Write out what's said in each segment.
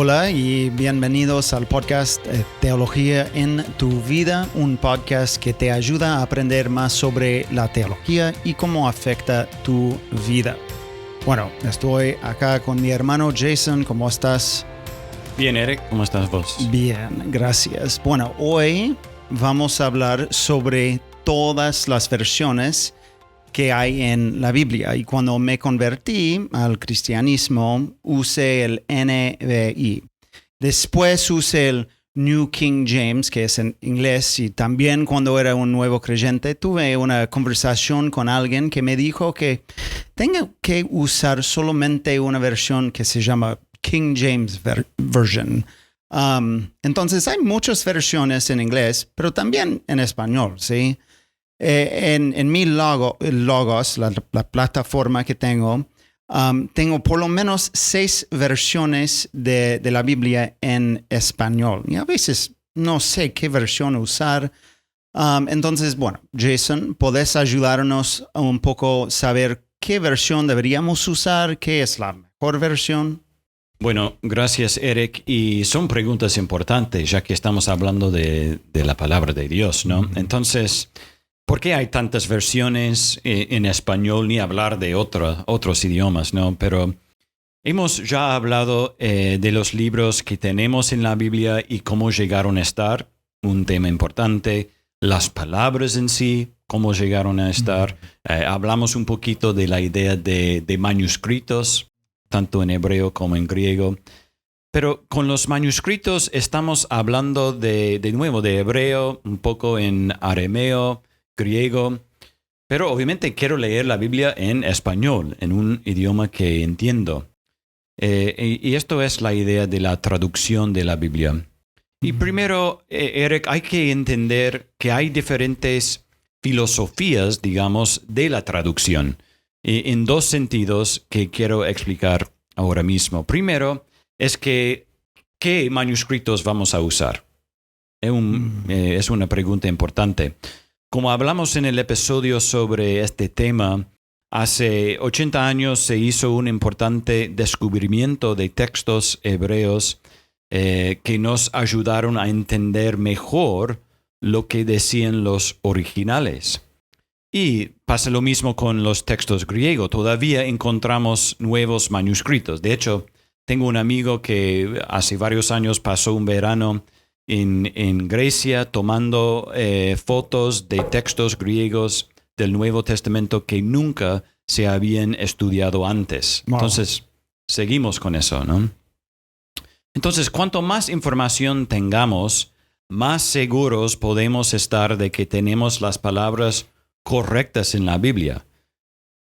Hola y bienvenidos al podcast Teología en tu vida, un podcast que te ayuda a aprender más sobre la teología y cómo afecta tu vida. Bueno, estoy acá con mi hermano Jason, ¿cómo estás? Bien, Eric, ¿cómo estás vos? Bien, gracias. Bueno, hoy vamos a hablar sobre todas las versiones que hay en la Biblia. Y cuando me convertí al cristianismo, usé el NBI. Después usé el New King James, que es en inglés. Y también cuando era un nuevo creyente, tuve una conversación con alguien que me dijo que tengo que usar solamente una versión que se llama King James Version. Entonces hay muchas versiones en inglés, pero también en español, ¿sí? En mi Logos, la plataforma que tengo, tengo por lo menos 6 versiones de la Biblia en español. Y a veces no sé qué versión usar. Entonces, bueno, Jason, ¿podés ayudarnos a un poco saber qué versión deberíamos usar? ¿Qué es la mejor versión? Bueno, gracias, Eric. Y son preguntas importantes, ya que estamos hablando de la palabra de Dios, ¿no? Entonces, ¿por qué hay tantas versiones en español, ni hablar de otros idiomas, ¿no? Pero hemos ya hablado de los libros que tenemos en la Biblia y cómo llegaron a estar, un tema importante, las palabras en sí, cómo llegaron a estar. Hablamos un poquito de la idea de manuscritos, tanto en hebreo como en griego. Pero con los manuscritos estamos hablando de nuevo de hebreo, un poco en arameo, griego, pero obviamente quiero leer la Biblia en español, en un idioma que entiendo. Y esto es la idea de la traducción de la Biblia. Y primero, Eric, hay que entender que hay diferentes filosofías, digamos, de la traducción, en dos sentidos que quiero explicar ahora mismo. Primero, es que ¿qué manuscritos vamos a usar? Es una pregunta importante. Como hablamos en el episodio sobre este tema, hace 80 años se hizo un importante descubrimiento de textos hebreos que nos ayudaron a entender mejor lo que decían los originales. Y pasa lo mismo con los textos griegos. Todavía encontramos nuevos manuscritos. De hecho, tengo un amigo que hace varios años pasó un verano en Grecia tomando fotos de textos griegos del Nuevo Testamento que nunca se habían estudiado antes. Wow. Entonces, seguimos con eso, ¿no? Entonces, cuanto más información tengamos, más seguros podemos estar de que tenemos las palabras correctas en la Biblia.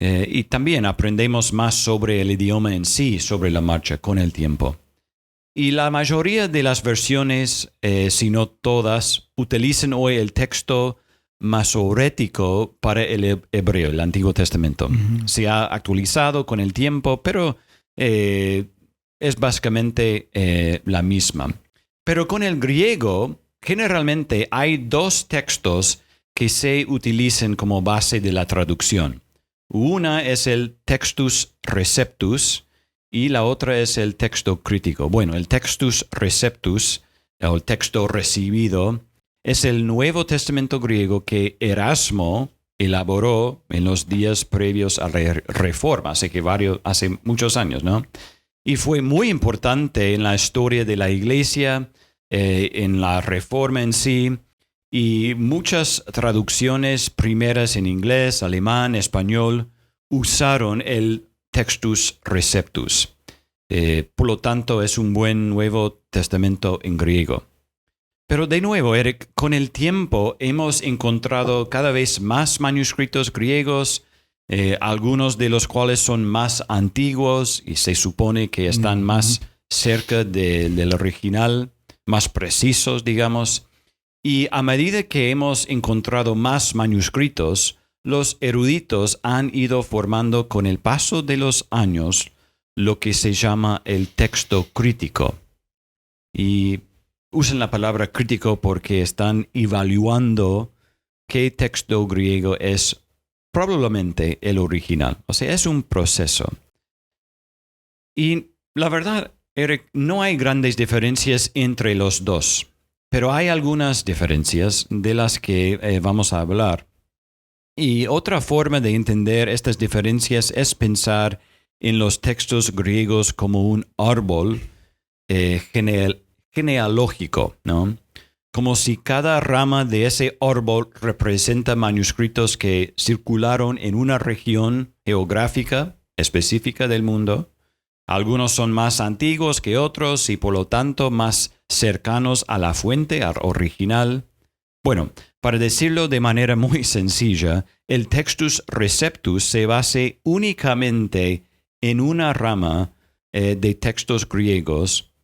Y también aprendemos más sobre el idioma en sí, sobre la marcha con el tiempo. Y la mayoría de las versiones, si no todas, utilizan hoy el texto masorético para el hebreo, el Antiguo Testamento. Se ha actualizado con el tiempo, pero es básicamente la misma. Pero con el griego, generalmente hay 2 textos que se utilizan como base de la traducción. Una es el Textus Receptus y la otra es el texto crítico. Bueno, el Textus Receptus, o el texto recibido, es el Nuevo Testamento griego que Erasmo elaboró en los días previos a la Reforma, hace muchos años, ¿no? Y fue muy importante en la historia de la Iglesia, en la Reforma en sí, y muchas traducciones primeras en inglés, alemán, español, usaron el Textus Receptus. Por lo tanto, es un buen Nuevo Testamento en griego. Pero de nuevo, Eric, con el tiempo hemos encontrado cada vez más manuscritos griegos, algunos de los cuales son más antiguos y se supone que están más cerca del original, más precisos, digamos. Y a medida que hemos encontrado más manuscritos, los eruditos han ido formando con el paso de los años lo que se llama el texto crítico. Y usan la palabra crítico porque están evaluando qué texto griego es probablemente el original. O sea, es un proceso. Y la verdad, Eric, no hay grandes diferencias entre los dos, pero hay algunas diferencias de las que vamos a hablar. Y otra forma de entender estas diferencias es pensar en los textos griegos como un árbol genealógico, ¿no? Como si cada rama de ese árbol representa manuscritos que circularon en una región geográfica específica del mundo. Algunos son más antiguos que otros y por lo tanto más cercanos a la fuente original. Bueno, para decirlo de manera muy sencilla, el Textus Receptus se basa únicamente en una rama de textos griegos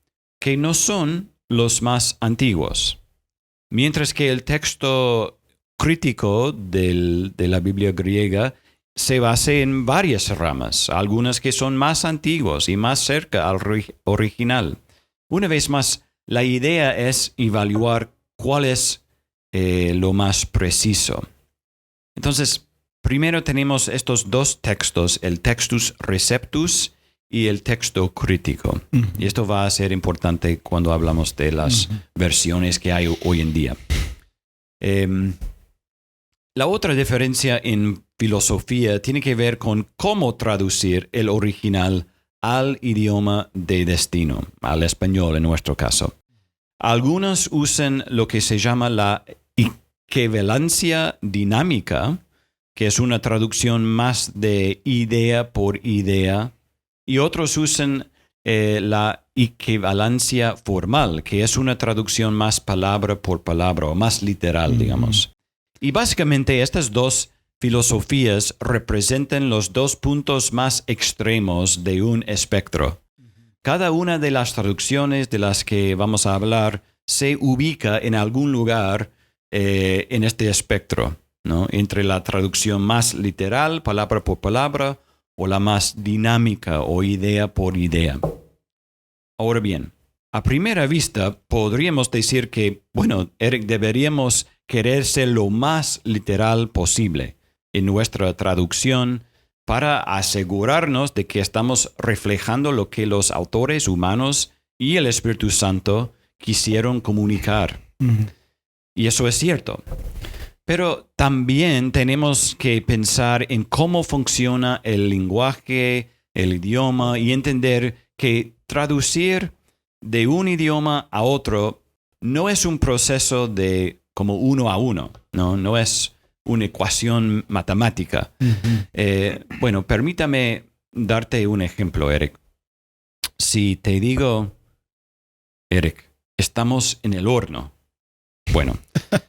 que no son los más antiguos. Mientras que el texto crítico de la Biblia griega se basa en varias ramas, algunas que son más antiguos y más cerca al original. Una vez más, la idea es evaluar cuál es lo más preciso. Entonces, primero tenemos estos dos textos, el Textus Receptus y el texto crítico. Y esto va a ser importante cuando hablamos de las versiones que hay hoy en día. La otra diferencia en filosofía tiene que ver con cómo traducir el original al idioma de destino, al español en nuestro caso. Algunos usan lo que se llama la equivalencia dinámica, que es una traducción más de idea por idea, y otros usan la equivalencia formal, que es una traducción más palabra por palabra, o más literal, digamos. Y básicamente estas dos filosofías representan los dos puntos más extremos de un espectro. Cada una de las traducciones de las que vamos a hablar se ubica en algún lugar en este espectro, ¿no? Entre la traducción más literal, palabra por palabra, o la más dinámica o idea por idea. Ahora bien, a primera vista podríamos decir que, bueno, Eric, deberíamos querer ser lo más literal posible en nuestra traducción para asegurarnos de que estamos reflejando lo que los autores humanos y el Espíritu Santo quisieron comunicar. Y eso es cierto. Pero también tenemos que pensar en cómo funciona el lenguaje, el idioma, y entender que traducir de un idioma a otro no es un proceso de como 1 a 1, no es una ecuación matemática. Bueno, permítame darte un ejemplo, Eric. Si te digo, Eric, estamos en el horno. Bueno,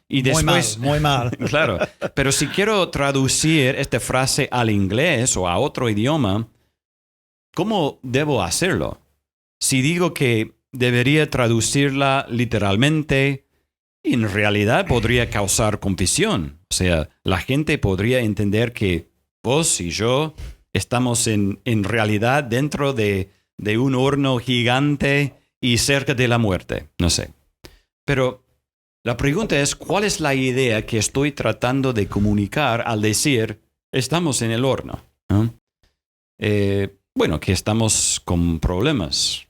y después... Muy mal. Claro, pero si quiero traducir esta frase al inglés o a otro idioma, ¿cómo debo hacerlo? Si digo que debería traducirla literalmente, en realidad podría causar confusión. O sea, la gente podría entender que vos y yo estamos en realidad dentro de un horno gigante y cerca de la muerte. No sé. Pero la pregunta es, ¿cuál es la idea que estoy tratando de comunicar al decir estamos en el horno? ¿No? Bueno, que estamos con problemas.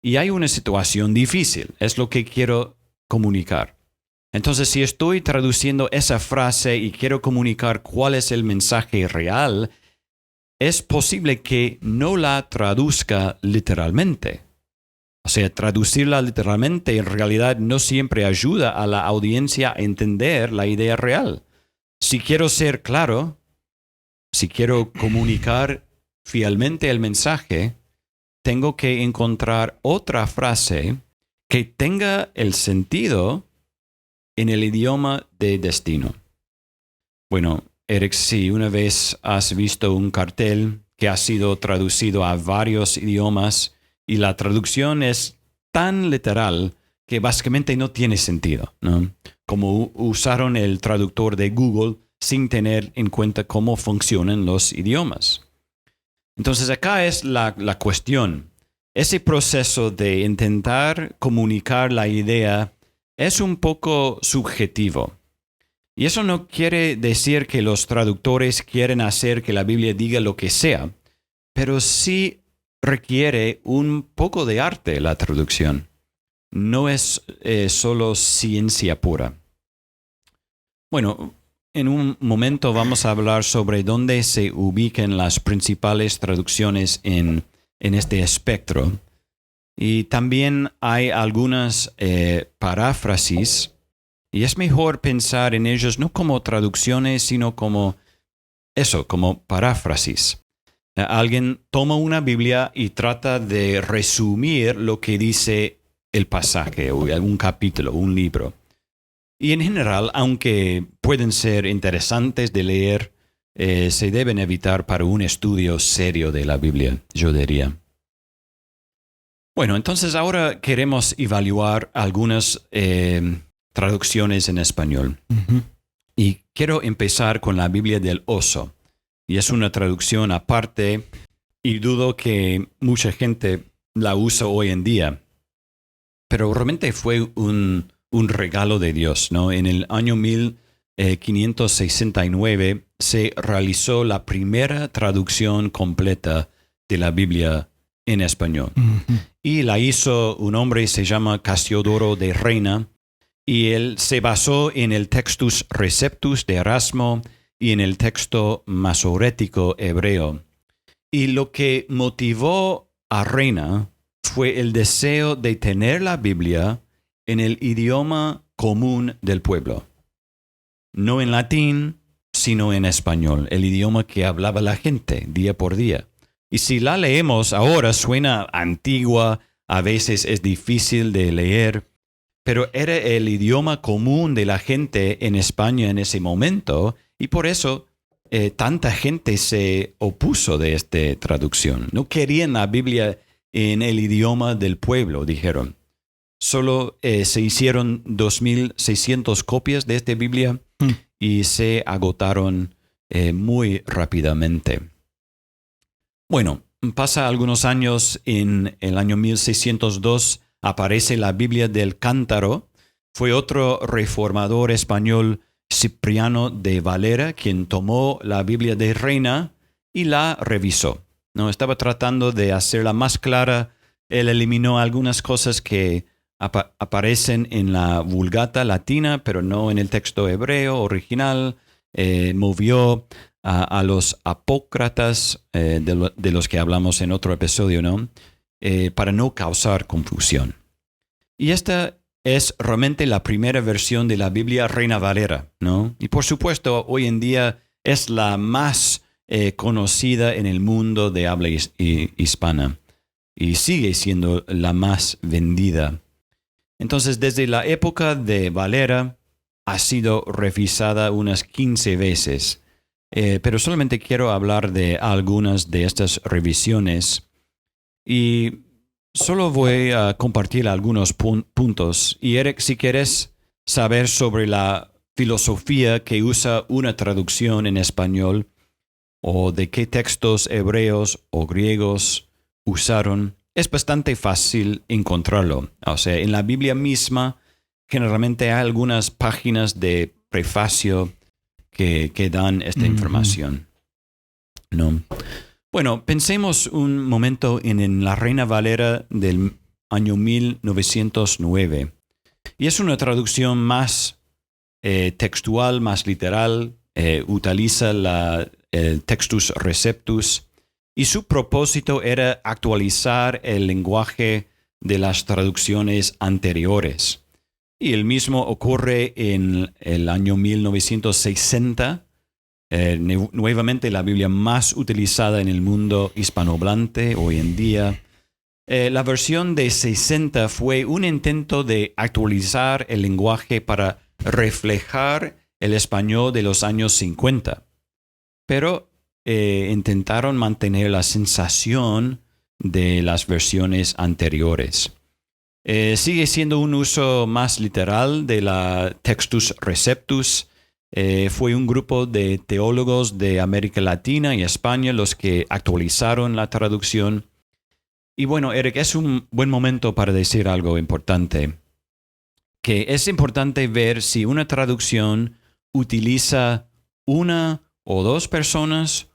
Y hay una situación difícil. Es lo que quiero comunicar. Entonces, si estoy traduciendo esa frase y quiero comunicar cuál es el mensaje real, es posible que no la traduzca literalmente. O sea, traducirla literalmente en realidad no siempre ayuda a la audiencia a entender la idea real. Si quiero ser claro, si quiero comunicar fielmente el mensaje, tengo que encontrar otra frase que tenga el sentido en el idioma de destino. Bueno, Eric, si una vez has visto un cartel que ha sido traducido a varios idiomas y la traducción es tan literal que básicamente no tiene sentido, ¿no? Como usaron el traductor de Google sin tener en cuenta cómo funcionan los idiomas. Entonces acá es la cuestión. Ese proceso de intentar comunicar la idea es un poco subjetivo. Y eso no quiere decir que los traductores quieren hacer que la Biblia diga lo que sea, pero sí requiere un poco de arte la traducción. No es solo ciencia pura. Bueno, en un momento vamos a hablar sobre dónde se ubican las principales traducciones en este espectro. Y también hay algunas paráfrasis, y es mejor pensar en ellos no como traducciones, sino como paráfrasis. Alguien toma una Biblia y trata de resumir lo que dice el pasaje, o algún capítulo, un libro. Y en general, aunque pueden ser interesantes de leer, se deben evitar para un estudio serio de la Biblia, yo diría. Bueno, entonces ahora queremos evaluar algunas traducciones en español. Ujú. Y quiero empezar con la Biblia del Oso. Y es una traducción aparte y dudo que mucha gente la usa hoy en día. Pero realmente fue un regalo de Dios, ¿no? En el año 1569 se realizó la primera traducción completa de la Biblia en español. Ujú. Y la hizo un hombre que se llama Casiodoro de Reina, y él se basó en el Textus Receptus de Erasmo y en el texto masorético hebreo. Y lo que motivó a Reina fue el deseo de tener la Biblia en el idioma común del pueblo. No en latín, sino en español, el idioma que hablaba la gente día por día. Y si la leemos ahora suena antigua, a veces es difícil de leer, pero era el idioma común de la gente en España en ese momento, y por eso tanta gente se opuso de esta traducción. No querían la Biblia en el idioma del pueblo, dijeron. Solo se hicieron 2.600 copias de esta Biblia y se agotaron muy rápidamente. Bueno, pasa algunos años, en el año 1602 aparece la Biblia del Cántaro. Fue otro reformador español, Cipriano de Valera, quien tomó la Biblia de Reina y la revisó. No estaba tratando de hacerla más clara. Él eliminó algunas cosas que aparecen en la Vulgata latina, pero no en el texto hebreo original. Movió a los apócratas de los que hablamos en otro episodio, ¿no? Para no causar confusión. Y esta es realmente la primera versión de la Biblia Reina Valera, ¿no? Y por supuesto, hoy en día es la más conocida en el mundo de habla hispana y sigue siendo la más vendida. Entonces, desde la época de Valera ha sido revisada unas 15 veces, pero solamente quiero hablar de algunas de estas revisiones y solo voy a compartir algunos puntos. Y Eric, si quieres saber sobre la filosofía que usa una traducción en español o de qué textos hebreos o griegos usaron, es bastante fácil encontrarlo. O sea, en la Biblia misma generalmente hay algunas páginas de prefacio que dan esta información, ¿no? Bueno, pensemos un momento en la Reina Valera del año 1909. Y es una traducción más textual, más literal. Utiliza el Textus Receptus. Y su propósito era actualizar el lenguaje de las traducciones anteriores. Y el mismo ocurre en el año 1960. Nuevamente la Biblia más utilizada en el mundo hispanohablante hoy en día. La versión de 60 fue un intento de actualizar el lenguaje para reflejar el español de los años 50. Pero intentaron mantener la sensación de las versiones anteriores. Sigue siendo un uso más literal de la Textus Receptus. Fue un grupo de teólogos de América Latina y España los que actualizaron la traducción. Y bueno, Eric, es un buen momento para decir algo importante. Que es importante ver si una traducción utiliza una o dos personas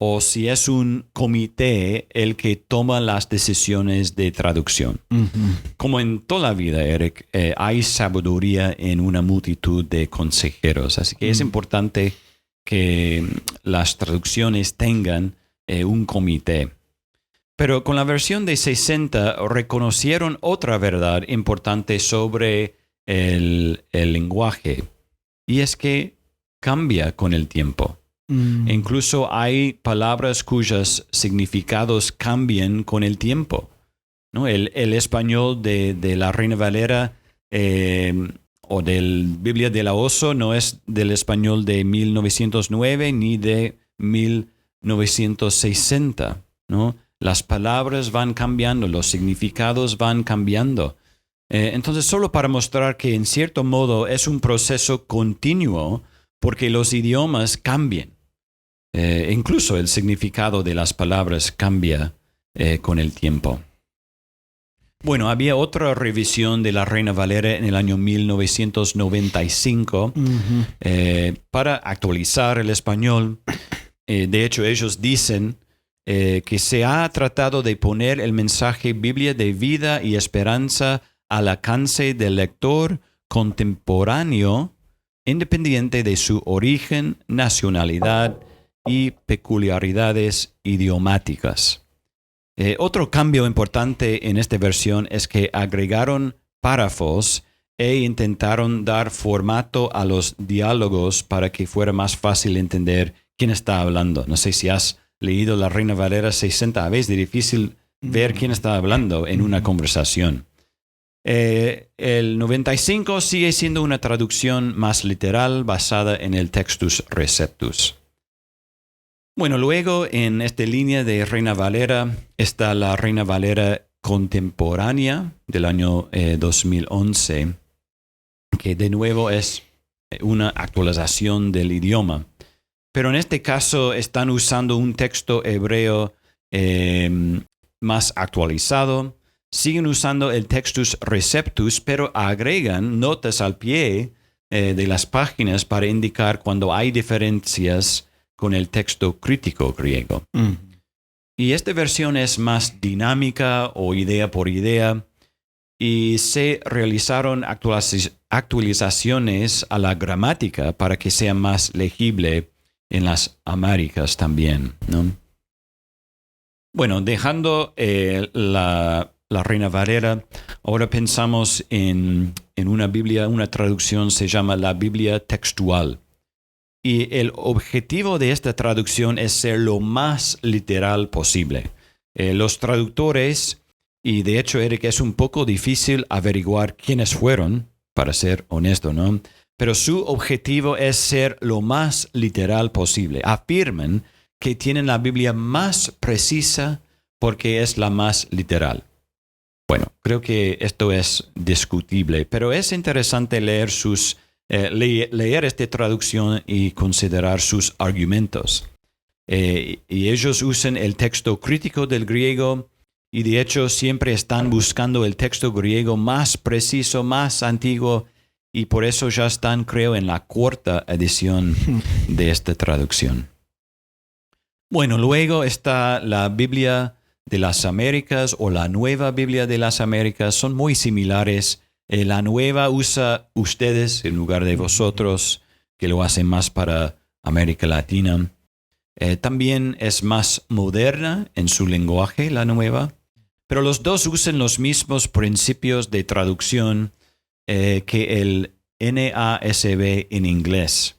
o si es un comité el que toma las decisiones de traducción. Como en toda la vida, Eric, hay sabiduría en una multitud de consejeros, así que es importante que las traducciones tengan un comité. Pero con la versión de 60 reconocieron otra verdad importante sobre el lenguaje, y es que cambia con el tiempo. Incluso hay palabras cuyos significados cambian con el tiempo, ¿no? El español de la Reina Valera o del Biblia de la Oso no es del español de 1909 ni de 1960, ¿no? Las palabras van cambiando, los significados van cambiando. Entonces, solo para mostrar que en cierto modo es un proceso continuo porque los idiomas cambian. Incluso el significado de las palabras cambia con el tiempo. Bueno, había otra revisión de la Reina Valera en el año 1995 para actualizar el español. De hecho, ellos dicen que se ha tratado de poner el mensaje Biblia de vida y esperanza al alcance del lector contemporáneo, independiente de su origen, nacionalidad y peculiaridades idiomáticas. Otro cambio importante en esta versión es que agregaron párrafos e intentaron dar formato a los diálogos para que fuera más fácil entender quién está hablando. No sé si has leído la Reina Valera 60, a veces es difícil ver quién está hablando en una conversación. El 95 sigue siendo una traducción más literal basada en el Textus Receptus. Bueno, luego en esta línea de Reina Valera está la Reina Valera contemporánea del año 2011, que de nuevo es una actualización del idioma. Pero en este caso están usando un texto hebreo más actualizado. Siguen usando el Textus Receptus, pero agregan notas al pie de las páginas para indicar cuando hay diferencias con el texto crítico griego. Y esta versión es más dinámica o idea por idea, y se realizaron actualizaciones a la gramática para que sea más legible en las Américas también, ¿no? Bueno, dejando la Reina Valera, ahora pensamos en una Biblia, una traducción se llama la Biblia textual. Y el objetivo de esta traducción es ser lo más literal posible. Los traductores, y de hecho, Eric, es un poco difícil averiguar quiénes fueron, para ser honesto, ¿no? Pero su objetivo es ser lo más literal posible. Afirman que tienen la Biblia más precisa porque es la más literal. Bueno, creo que esto es discutible, pero es interesante leer leer esta traducción y considerar sus argumentos. Y ellos usan el texto crítico del griego y de hecho siempre están buscando el texto griego más preciso, más antiguo, y por eso ya están, creo, en la cuarta edición de esta traducción. Bueno, luego está la Biblia de las Américas o la Nueva Biblia de las Américas. Son muy similares. La nueva usa ustedes en lugar de vosotros, que lo hacen más para América Latina. También es más moderna en su lenguaje, la nueva. Pero los dos usan los mismos principios de traducción que el NASB en inglés,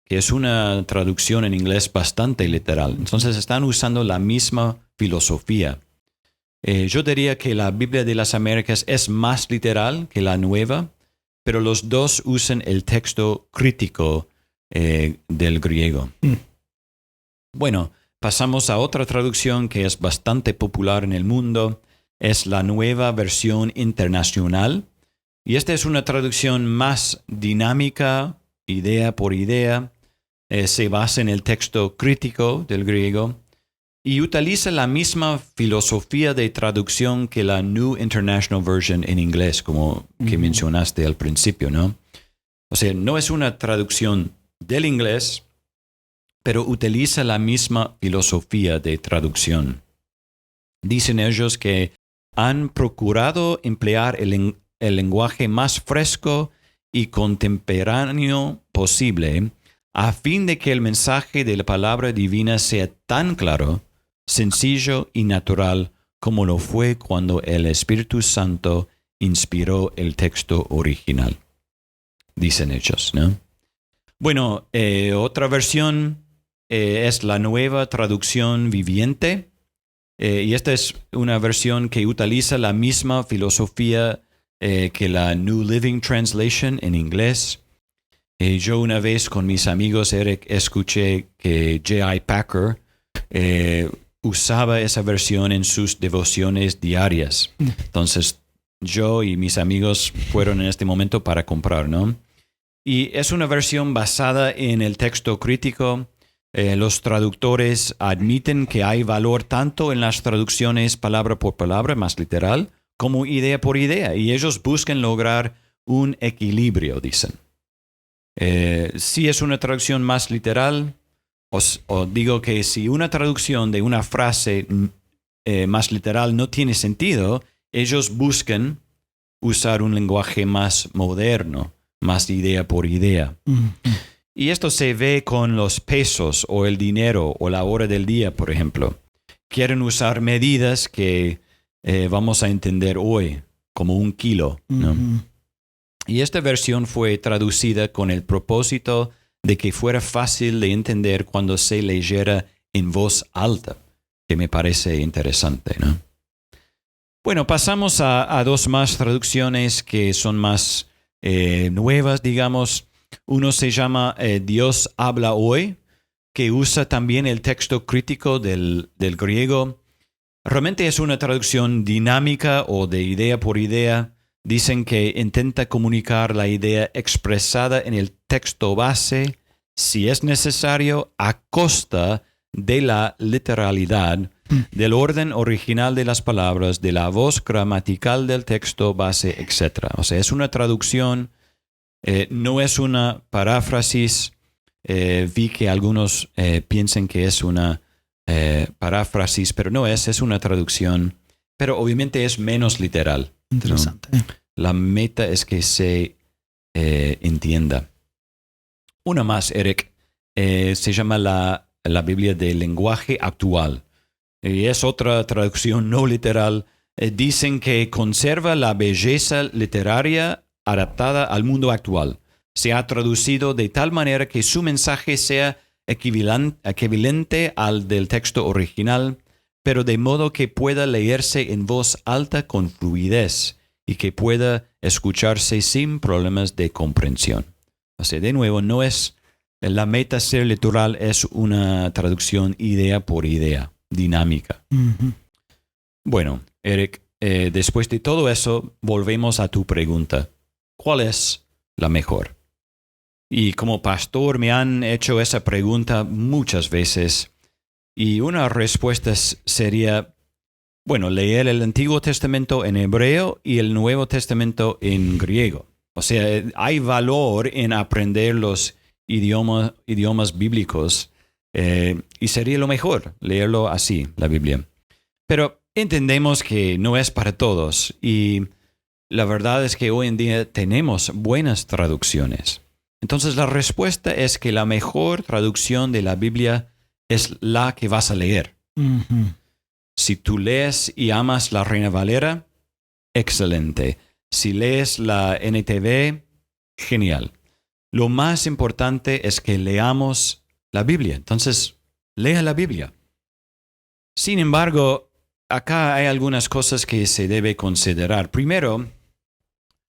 que es una traducción en inglés bastante literal. Entonces están usando la misma filosofía. Yo diría que la Biblia de las Américas es más literal que la nueva, pero los dos usan el texto crítico del griego. Bueno, pasamos a otra traducción que es bastante popular en el mundo. Es la Nueva Versión Internacional. Y esta es una traducción más dinámica, idea por idea. Se basa en el texto crítico del griego y utiliza la misma filosofía de traducción que la New International Version en inglés, como que mencionaste al principio, ¿no? O sea, no es una traducción del inglés, pero utiliza la misma filosofía de traducción. Dicen ellos que han procurado emplear el lenguaje más fresco y contemporáneo posible a fin de que el mensaje de la palabra divina sea tan claro, sencillo y natural como lo fue cuando el Espíritu Santo inspiró el texto original. Dicen ellos, ¿no? Bueno, otra versión es la Nueva Traducción Viviente. Y esta es una versión que utiliza la misma filosofía que la New Living Translation en inglés. Yo una vez con mis amigos, Eric, escuché que J.I. Packer usaba esa versión en sus devociones diarias. Entonces, yo y mis amigos fueron en este momento para comprar, ¿no? Y es una versión basada en el texto crítico. Los traductores admiten que hay valor tanto en las traducciones palabra por palabra, más literal, como idea por idea. Y ellos buscan lograr un equilibrio, dicen. Si es una traducción más literal, o digo que si una traducción de una frase más literal no tiene sentido, ellos buscan usar un lenguaje más moderno, más idea por idea. Y esto se ve con los pesos o el dinero o la hora del día, por ejemplo. Quieren usar medidas que vamos a entender hoy como 1 kilo, ¿no? Y esta versión fue traducida con el propósito de que fuera fácil de entender cuando se leyera en voz alta, que me parece interesante, ¿no? Bueno, pasamos a 2 más traducciones que son más nuevas, digamos. Uno se llama Dios habla hoy, que usa también el texto crítico del griego. Realmente es una traducción dinámica o de idea por idea. Dicen que intenta comunicar la idea expresada en el texto base, si es necesario, a costa de la literalidad, del orden original de las palabras, de la voz gramatical del texto base, etc. O sea, es una traducción, no es una paráfrasis. Vi que algunos piensan que es una paráfrasis, pero no es una traducción, pero obviamente es menos literal. Interesante. ¿No? La meta es que se entienda. Una más, Eric, se llama la Biblia del lenguaje actual. Y es otra traducción no literal. Dicen que conserva la belleza literaria adaptada al mundo actual. Se ha traducido de tal manera que su mensaje sea equivalente al del texto original, pero de modo que pueda leerse en voz alta con fluidez y que pueda escucharse sin problemas de comprensión. O sea, de nuevo, no es la meta ser literal, es una traducción idea por idea, dinámica. Bueno, Eric, después de todo eso, volvemos a tu pregunta. ¿Cuál es la mejor? Y como pastor me han hecho esa pregunta muchas veces y una respuesta sería, bueno, leer el Antiguo Testamento en hebreo y el Nuevo Testamento en griego. O sea, hay valor en aprender los idiomas bíblicos y sería lo mejor leerlo así, la Biblia. Pero entendemos que no es para todos y la verdad es que hoy en día tenemos buenas traducciones. Entonces la respuesta es que la mejor traducción de la Biblia es la que vas a leer. Si tú lees y amas la Reina Valera, excelente. Si lees la NTV, genial. Lo más importante es que leamos la Biblia. Entonces, lea la Biblia. Sin embargo, acá hay algunas cosas que se debe considerar. Primero,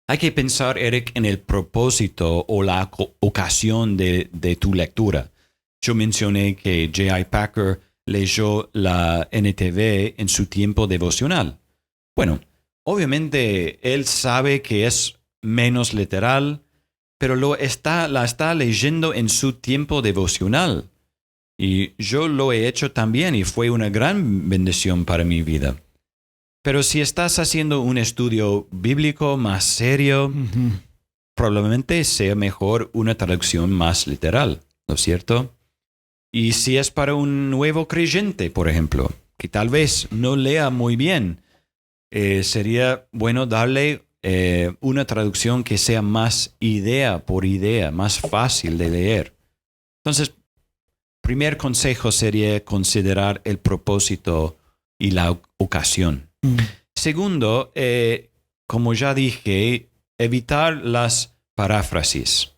hay que pensar, Eric, en el propósito o la ocasión de tu lectura. Yo mencioné que J.I. Packer leyó la NTV en su tiempo devocional. Bueno, obviamente él sabe que es menos literal, pero la está leyendo en su tiempo devocional. Y yo lo he hecho también y fue una gran bendición para mi vida. Pero si estás haciendo un estudio bíblico más serio, probablemente sea mejor una traducción más literal, ¿no es cierto? Y si es para un nuevo creyente, por ejemplo, que tal vez no lea muy bien, sería bueno darle una traducción que sea más idea por idea, más fácil de leer. Entonces, primer consejo sería considerar el propósito y la ocasión. Segundo, como ya dije, evitar las paráfrasis.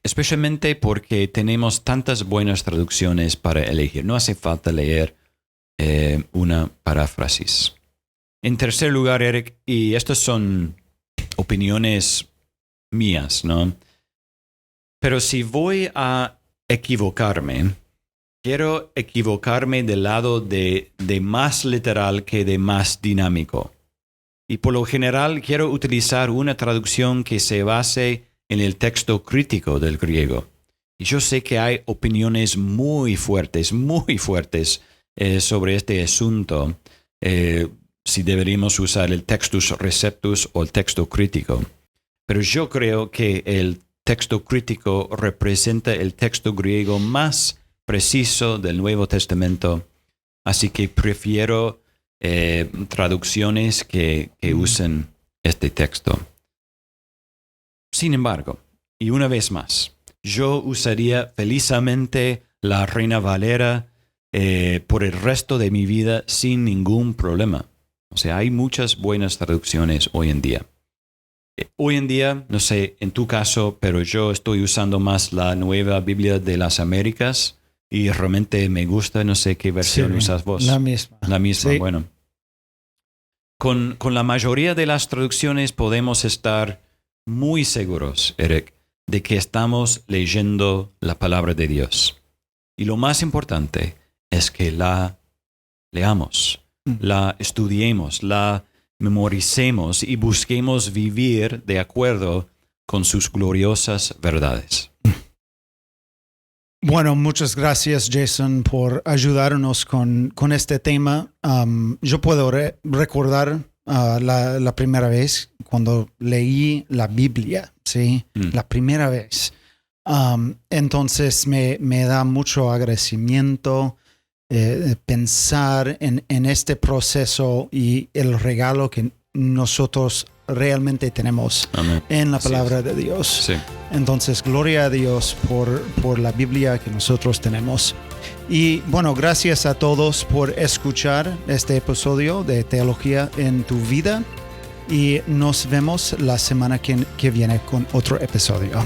Especialmente porque tenemos tantas buenas traducciones para elegir. No hace falta leer una paráfrasis. En tercer lugar, Eric, y estas son opiniones mías, ¿no? Pero si voy a equivocarme, quiero equivocarme del lado de más literal que de más dinámico. Y por lo general quiero utilizar una traducción que se base en el texto crítico del griego. Y yo sé que hay opiniones muy fuertes sobre este asunto, si deberíamos usar el textus receptus o el texto crítico. Pero yo creo que el texto crítico representa el texto griego más preciso del Nuevo Testamento, así que prefiero traducciones que usen este texto. Sin embargo, y una vez más, yo usaría felizmente la Reina Valera por el resto de mi vida sin ningún problema. O sea, hay muchas buenas traducciones hoy en día. Hoy en día, no sé, en tu caso, pero yo estoy usando más la Nueva Biblia de las Américas y realmente me gusta, no sé qué versión usas vos. La misma. La misma, Sí. bueno. Con la mayoría de las traducciones podemos estar muy seguros, Eric, de que estamos leyendo la palabra de Dios. Y lo más importante es que la leamos, la estudiemos, la memoricemos y busquemos vivir de acuerdo con sus gloriosas verdades. Bueno, muchas gracias, Jason, por ayudarnos con este tema. Yo puedo recordar la primera vez cuando leí la Biblia, ¿sí? La primera vez. Entonces me da mucho agradecimiento pensar en este proceso y el regalo que nosotros realmente tenemos Amén. en la palabra de Dios. Sí. Entonces, gloria a Dios por la Biblia que nosotros tenemos. Y bueno, gracias a todos por escuchar este episodio de Teología en tu Vida. Y nos vemos la semana que viene con otro episodio.